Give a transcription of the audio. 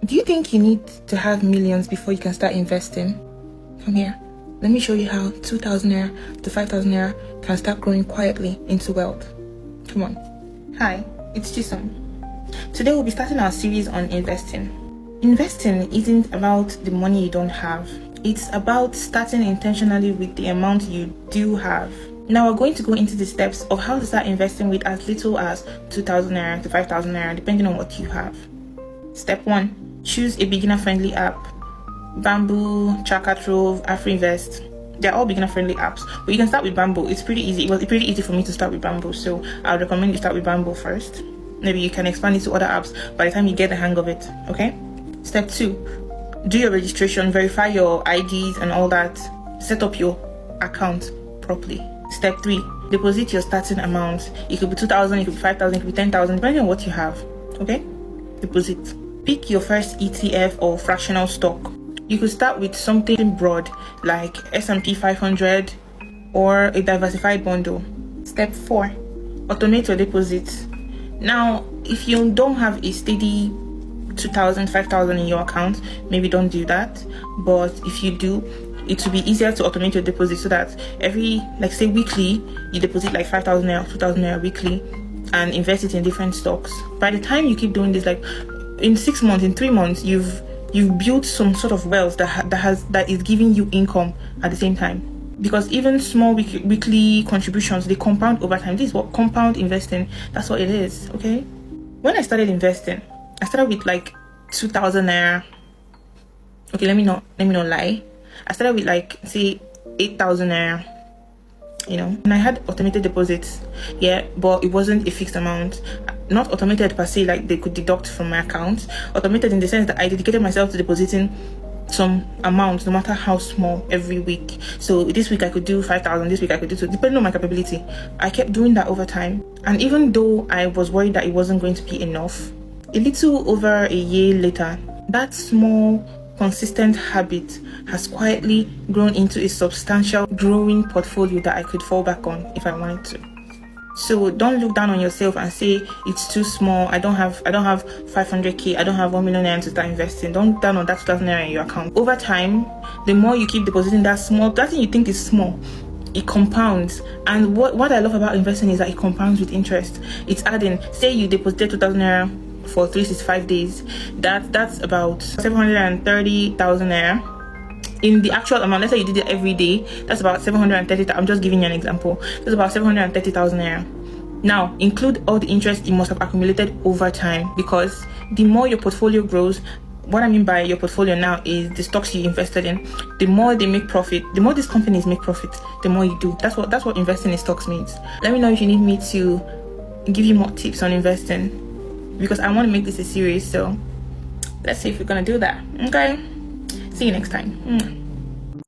Do you think you need to have millions before you can start investing? Come here. Let me show you how 2,000 naira to 5,000 naira can start growing quietly into wealth. Come on. Hi, it's Chisom. Today we'll be starting our series on investing. Investing isn't about the money you don't have. It's about starting intentionally with the amount you do have. Now we're going to go into the steps of how to start investing with as little as 2,000 naira to 5,000 naira, depending on what you have. Step 1. Choose a beginner-friendly app. Bamboo, Chaka Trove, AfroInvest. They're all beginner-friendly apps. But you can start with Bamboo. It's pretty easy. It was pretty easy for me to start with Bamboo, so I would recommend you start with Bamboo first. Maybe you can expand it to other apps by the time you get the hang of it, okay? Step 2. Do your registration, verify your IDs and all that. Set up your account properly. Step 3. Deposit your starting amount. It could be 2,000, it could be 5,000, it could be 10,000, depending on what you have, okay? Deposit. Pick your first ETF or fractional stock. You could start with something broad like S&P 500 or a diversified bundle. Step 4. Automate your deposits. Now, if you don't have a steady 2,000, 5,000 in your account, maybe don't do that. But if you do, it will be easier to automate your deposit so that every, like say weekly, you deposit like 5,000 naira, 2,000 naira weekly and invest it in different stocks. By the time you keep doing this, like in 6 months, in 3 months, you've built some sort of wealth that is giving you income at the same time. Because even small weekly contributions, they compound over time. This is what compound investing, that's what it is, okay? When I started investing, I started with like 2,000 naira. Okay, let me not lie. I started with like say 8,000 naira. You know, and I had automated deposits, yeah, but it wasn't a fixed amount. Not automated per se, like they could deduct from my account. Automated in the sense that I dedicated myself to depositing some amount, no matter how small, every week. So this week I could do 5,000, this week I could do 2, depending on my capability. I kept doing that over time. And even though I was worried that it wasn't going to be enough, a little over a year later, that small consistent habit has quietly grown into a substantial growing portfolio that I could fall back on if I wanted to. So don't look down on yourself and say it's too small. I don't have 500k, I don't have 1 million naira to start investing. Don't look down on that 2,000 naira in your account. Over time, the more you keep depositing that thing you think is small, it compounds. And what I love about investing is that it compounds with interest. It's adding. Say you deposited 2,000 naira for 365 days, that's about 730,000 naira. In the actual amount, let's say you did it every day, that's about 730. I'm just giving you an example. That's about 730,000 naira. Now include all the interest you must have accumulated over time, because the more your portfolio grows, what I mean by your portfolio now is the stocks you invested in, the more they make profit, the more these companies make profit, the more you do. That's what investing in stocks means. Let me know if you need me to give you more tips on investing, because I want to make this a series, so let's see if we're gonna do that. Okay, see you next time.